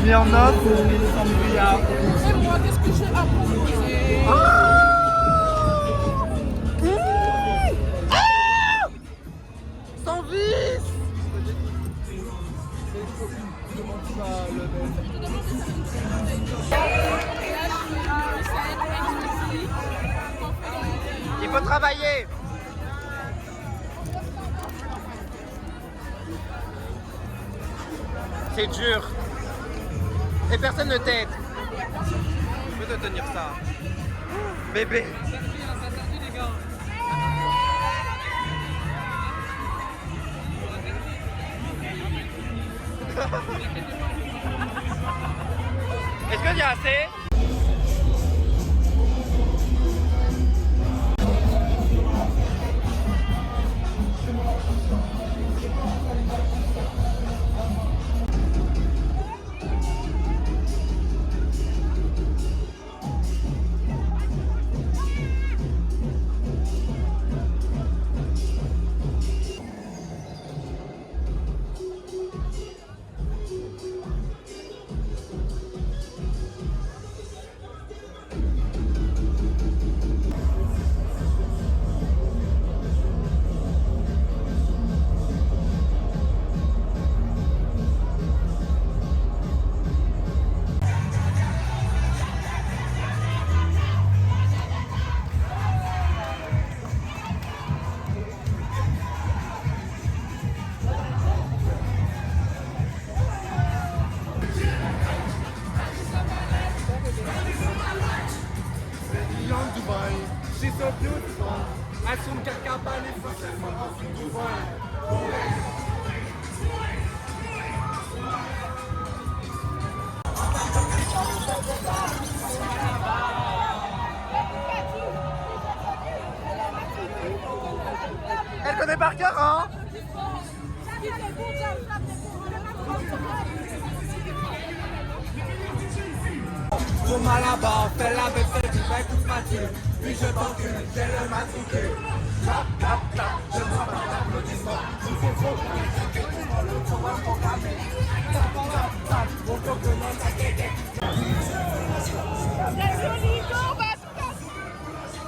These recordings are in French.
Smirnoff ou Sangria? Et moi, qu'est-ce que j'ai à proposer? Sans vis. Il faut travailler. C'est dur. Et personne ne t'aide. Je peux te tenir ça. Bébé. Est-ce qu'il y a assez? She's so beautiful. I soon get Cabani for Elle connaît par cœur, hein? Trop mal là-bas, fais la vaisselle, tu fais coup de fatigue. Puis je t'encule, j'ai le matricule. Clap, clap, clap, je ne vois pas d'applaudissements. Il faut trop que le tour est programmé. Tap, tap, tap, mon coconut, ta kéké.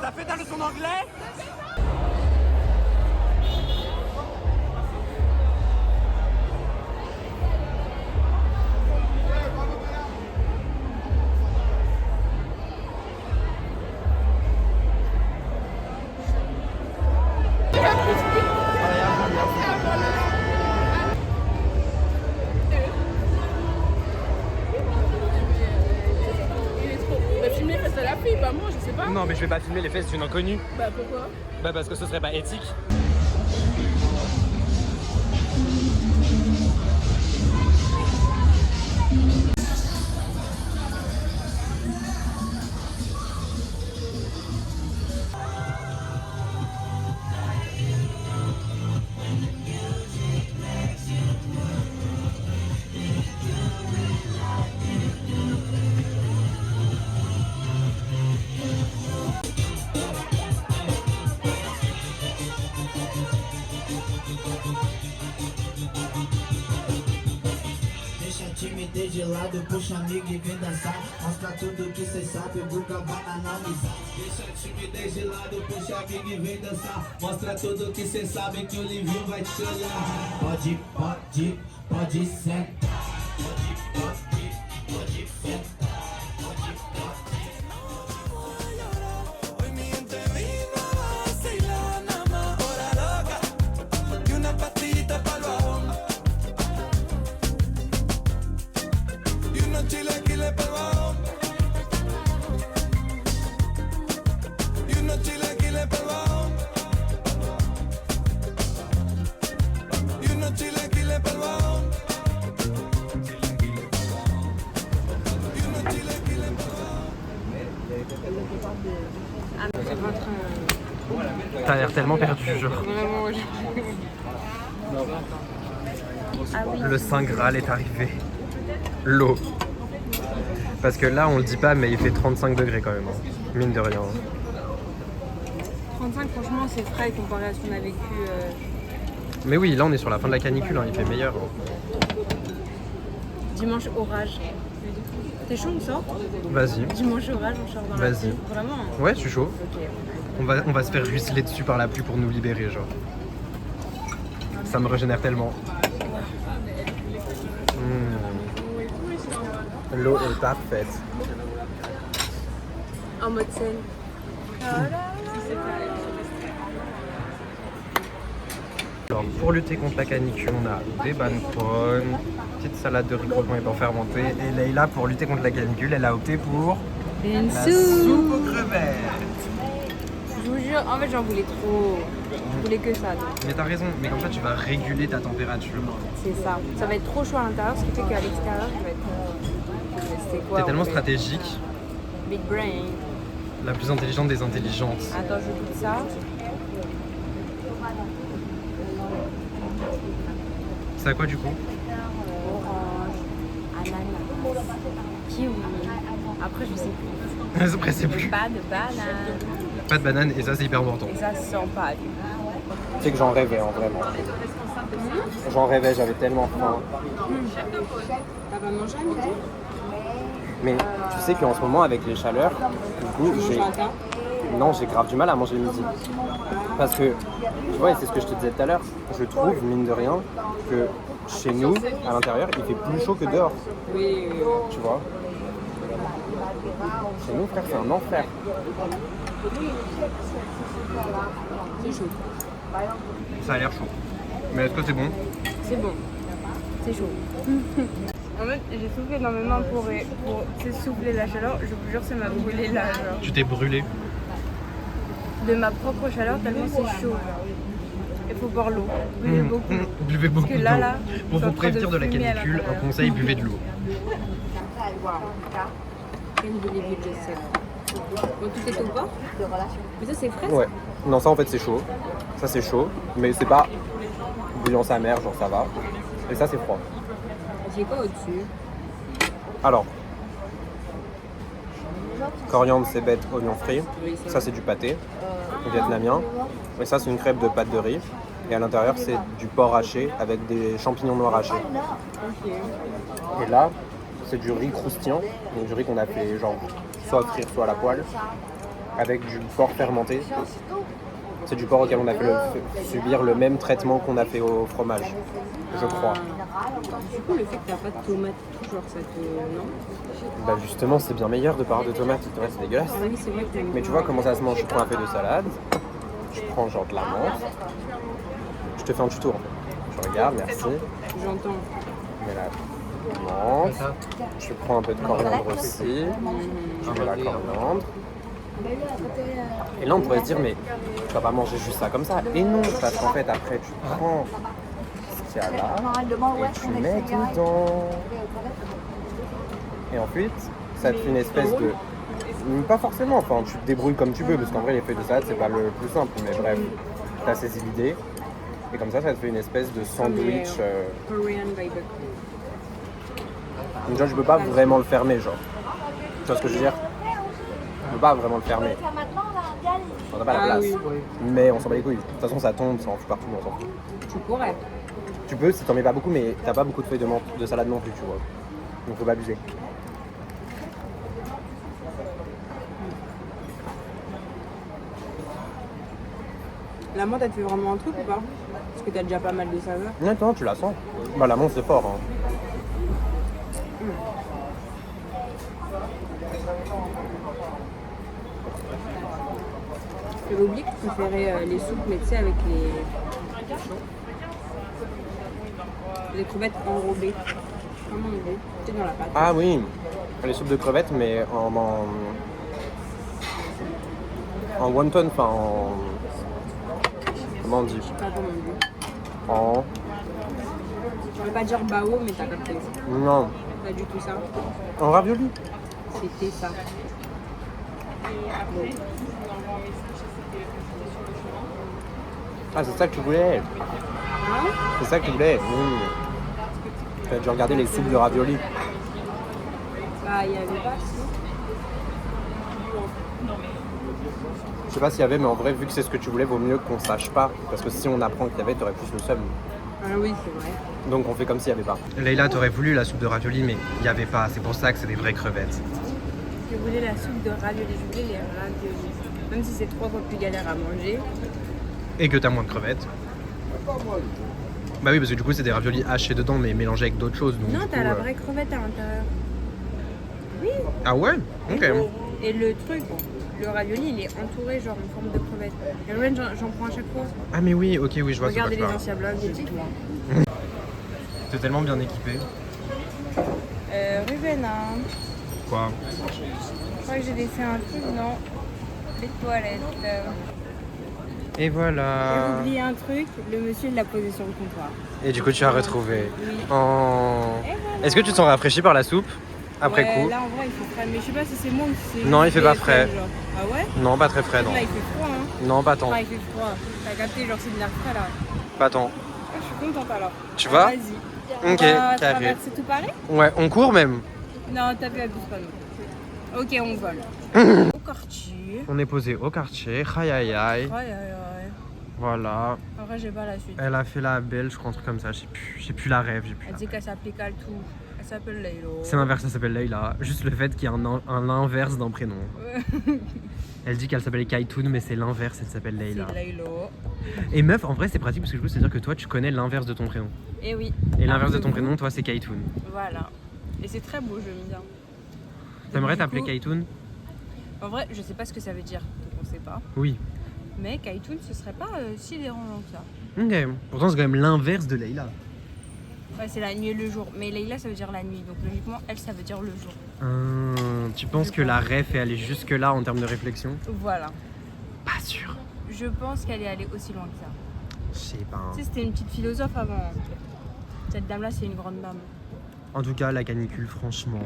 T'as fait ta leçon d'anglais? Bah moi je sais pas. Non mais je vais pas filmer les fesses d'une inconnue. Bah pourquoi? Bah parce que ce serait pas éthique. Timidez de lado, puxa amigo e vem dançar. Mostra tudo que cê sabe, Buga vai analisar. Deixa a timidez de lado, puxa amigo e vem dançar. Mostra tudo que cê sabe que o Livinho vai te olhar. Pode, pode, pode sentar. Pode, pode, pode sentar. T'as l'air tellement perdu, genre. Vraiment, ouais. Ah oui. Le Saint Graal est arrivé. L'eau. Parce que là, on le dit pas, mais il fait 35 degrés quand même. Hein. Mine de rien. 35, franchement, c'est frais comparé à ce qu'on a vécu. Mais oui, là, on est sur la fin de la canicule, hein. Il fait meilleur. Hein. Dimanche, orage. T'es chaud, on sort? Vas-y. Dimanche orage, on sort dans la Vas-y. pluie. Vraiment? Ouais, je suis chaud. Ok. On va se faire ruisseler dessus par la pluie pour nous libérer, genre. Ça me régénère tellement. L'eau est parfaite. En mode scène. Alors, pour lutter contre la canicule, on a des bannecones, petite salade de ricoton et beurre fermenté. Et Leïla, pour lutter contre la canicule, elle a opté pour Une la soupe. soupe aux crevettes. Je vous jure, en fait j'en voulais trop. Je voulais que ça. donc. Mais t'as raison, mais comme ça tu vas réguler ta température. C'est ça. Ça va être trop chaud à l'intérieur, ce qui fait qu'à l'extérieur, je vais être. C'est quoi? T'es tellement en fait stratégique, Big brain. la plus intelligente des intelligentes. Attends, je goûte ça. C'est à quoi du coup? Orange, ananas, kiwi. Après, je sais plus. Après c'est plus. Pas de banane. Pas de banane et ça c'est hyper important. Et ça se sent pas. Tu sais que j'en rêvais en vraiment. J'en rêvais, j'avais tellement faim. T'as pas mangé à midi? Mais tu sais qu'en ce moment avec les chaleurs, du coup j'ai grave du mal à manger le midi. Parce que, tu vois, et c'est ce que je te disais tout à l'heure, je trouve, mine de rien, que chez nous, à l'intérieur, il fait plus chaud que dehors. Oui. Tu vois? Chez nous, frère, c'est un enfer. C'est chaud. Ça a l'air chaud. Mais est-ce que c'est bon? C'est bon. C'est chaud. En fait, j'ai soufflé dans mes mains pour souffler la chaleur. Je vous jure, ça m'a brûlé là. Genre. Tu t'es brûlé. De ma propre chaleur, tellement c'est chaud. Il faut boire l'eau. Buvez beaucoup. Buvez beaucoup Parce que d'eau. là, Pour je suis vous en train de prévenir de la fumer à canicule, un l'intérieur. conseil, buvez de l'eau. Can't believe you just said. Bon, tout est au bord. Mais ça, c'est frais. Ouais. Non, ça en fait c'est chaud. Ça c'est chaud, mais c'est pas bouillant sa mère, genre ça va. Et ça c'est froid. C'est quoi au-dessus? Alors, coriandre, cébette, oignon frit. Ça c'est du pâté vietnamien. Et ça c'est une crêpe de pâte de riz. Et à l'intérieur c'est du porc haché avec des champignons noirs hachés. Ok. Et là, c'est du riz croustillant, donc du riz qu'on a fait genre soit frire, soit à la poêle, avec du porc fermenté. C'est du porc auquel on a fait subir le même traitement qu'on a fait au fromage, je crois. Du coup, le fait que t'as pas de tomates, genre ça te. Non? Bah justement, c'est bien meilleur de pas avoir de tomates, c'est dégueulasse. Ah oui, c'est vrai que. Mais tu vois comment ça se mange, je prends un peu de salade, je prends genre de la menthe, je te fais un tuto en fait. Je regarde, merci. J'entends. Je mets la menthe, je prends un peu de coriandre aussi, je mets la coriandre. Et là on pourrait se dire mais tu vas pas manger juste ça comme ça. Et non, parce qu'en fait après tu prends ce qu'il y a là et tu mets tout dedans. Et ensuite ça te fait une espèce de... Pas forcément, enfin tu te débrouilles comme tu peux parce qu'en vrai les feuilles de salade c'est pas le plus simple, mais bref, t'as saisi l'idée. Et comme ça te fait une espèce de sandwich. Korean barbecue. Donc, genre, je peux pas vraiment le fermer, genre. Tu vois ce que je veux dire? Je peux pas vraiment le fermer. On n'a pas la Ah place. oui. Mais on s'en bat les couilles. De toute façon, ça tombe, ça en fout partout, on s'en fout. Tu pourrais. Tu peux si t'en mets pas beaucoup, mais t'as pas beaucoup de feuilles de salade non plus, tu vois. Donc faut pas abuser. La menthe, elle te fait vraiment un truc ou pas? Parce que t'as déjà pas mal de saveurs. Attends, tu la sens. Bah la menthe c'est fort. Hein. J'avais oublié que tu préférais les soupes, mais tu sais, avec les crevettes enrobées. Comment on dit? Tu sais, dans la pâte. Ah oui, les soupes de crevettes, mais en wonton, enfin en... Comment on dit? Je sais pas comment on dit. En... Je vais pas dire bao, mais t'as capté. Non, Pas du tout ça. en ravioli. C'était ça. Ah c'est ça que tu voulais. Hein? C'est ça que tu voulais. Tu as dû regarder les soupes de ravioli. Bah, il y avait pas, si. Je sais pas s'il y avait, mais en vrai, vu que c'est ce que tu voulais, vaut mieux qu'on sache pas. Parce que si on apprend qu'il y avait, t'aurais plus le seum. Ah oui, c'est vrai. Donc on fait comme s'il n'y avait pas. Leïla, t'aurais voulu la soupe de ravioli, mais il n'y avait pas. C'est pour ça que c'est des vraies crevettes. Je voulais la soupe de ravioli, je voulais les raviolis. Même si c'est 3 fois plus galère à manger. Et que t'as moins de crevettes. Bah oui, parce que du coup, c'est des raviolis hachés dedans, mais mélangés avec d'autres choses. Donc, Non, du t'as coup, la vraie crevette à l'intérieur. Oui. Ah ouais? Ok. Et le truc, le ravioli, il est entouré genre en forme de crevette. Et Ruben, j'en prends à chaque fois. Ah mais oui, ok, oui, je vois. Regardez ce les que anciens blogs et tout. T'es tellement bien équipé. Ruben, hein, Quoi? je crois que j'ai laissé un truc dans les toilettes. Et J'ai voilà. oublié un truc, le monsieur l'a posé sur le comptoir. Et du coup, tu as retrouvé. Oui. Oh. Et voilà. Est-ce que tu te sens rafraîchi par la soupe après Ouais, coup? là en vrai il fait frais, mais je sais pas si c'est moi ou si c'est. Non, il fait pas frais. Genre. Ah ouais? Non, pas très frais, non. Là il fait froid, hein. Non, pas tant. Ah, il fait froid. T'as capté, genre c'est de l'air frais là. Pas tant. Ah, je suis contente alors. Tu vas? Vas-y. Ok, On va carré. traverser tout Paris? Ouais, on court même. Non, t'as vu, abuse pas nous. Ok, on vole. Au quartier. On est posé au quartier. Aïe aïe aïe. Aïe aïe aïe. Voilà. En vrai, j'ai pas la suite. Elle a fait la belle, je crois, un truc comme ça. J'ai plus la rêve. Elle dit qu'elle s'appelait Kaltou. Elle s'appelle Laylo. C'est l'inverse, ça s'appelle Leïla. Juste le fait qu'il y a un inverse d'un prénom. Elle dit qu'elle s'appelle Kaitoun, mais c'est l'inverse, elle s'appelle Leïla. C'est Laylo. Et meuf, en vrai, c'est pratique parce que je veux te dire que toi, tu connais l'inverse de ton prénom. Et oui. Et l'inverse de ton prénom, toi, c'est Kaitoun. Voilà. Et c'est très beau, j'aime bien. T'aimerais Du t'appeler coup, Kaitoun? En vrai, je sais pas ce que ça veut dire, donc on sait pas. Oui. Mais Kaitoun, ce serait pas si dérangeant que ça. Ok. Pourtant, c'est quand même l'inverse de Leïla. Ouais, c'est la nuit et le jour. Mais Leïla, ça veut dire la nuit. Donc logiquement, elle, ça veut dire le jour. Tu penses que la ref est allée jusque-là en termes de réflexion? Voilà. Pas sûr. Je pense qu'elle est allée aussi loin que ça. Je sais pas. Tu sais, c'était une petite philosophe avant. Cette dame-là, c'est une grande dame. En tout cas, la canicule, franchement,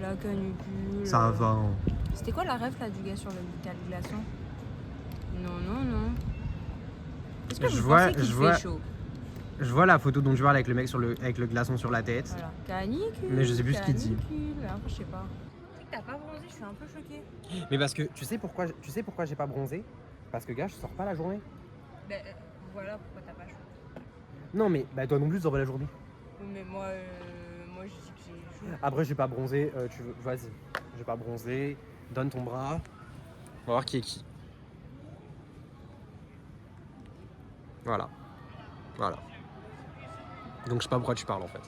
La canicule. ça va. C'était quoi la ref là du gars sur le glaçon? Non, non, non. Est-ce que Je vous vois- pensez qu'il je vois- fait chaud? Je vois la photo dont tu parles avec le mec avec le glaçon sur la tête. Voilà. Canicule. Mais je sais plus ce qu'il dit. Canicule. Après, je sais pas. Tu sais que t'as pas bronzé, je suis un peu choquée. Mais parce que tu sais pourquoi j'ai pas bronzé? Parce que gars, je sors pas la journée. Ben voilà pourquoi t'as pas chaud. Non mais bah toi non plus tu sors pas la journée. Mais moi je dis que j'ai chaud. Après j'ai pas bronzé, vas-y. J'ai pas bronzé, donne ton bras. On va voir qui est qui. Voilà. Voilà. Donc je sais pas pourquoi tu parles en fait.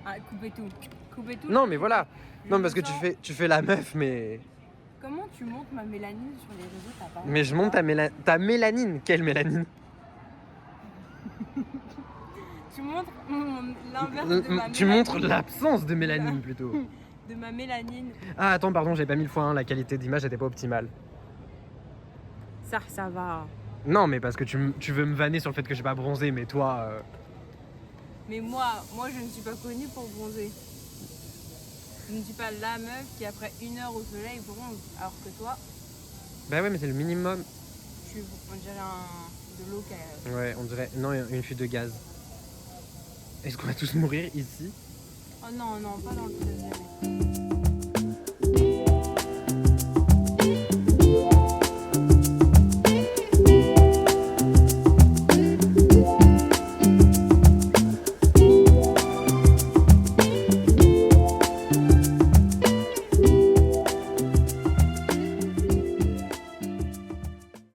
Ah, coupez tout. Coupez tout. Non mais voilà. Je Non parce que me sens- tu fais la meuf mais. Comment tu montes ma mélanine sur les réseaux? T'as pas Mais je monte ta mélanine. Quelle mélanine? Tu montres l'inverse de ma mélanine. Tu montres l'absence de mélanine plutôt. De ma mélanine. Ah attends pardon, j'ai pas mis le x1, la qualité d'image était pas optimale. Ça va. Non mais parce que tu veux me vanner sur le fait que j'ai pas bronzé, mais toi... Mais moi je ne suis pas connue pour bronzer. Je ne suis pas la meuf qui après 1 heure au soleil bronze. Alors que toi, Bah ouais mais c'est le minimum. on dirait de l'eau qui a... Ouais on dirait... Non une fuite de gaz. Est-ce qu'on va tous mourir ici? Oh non, non, pas dans le 13e.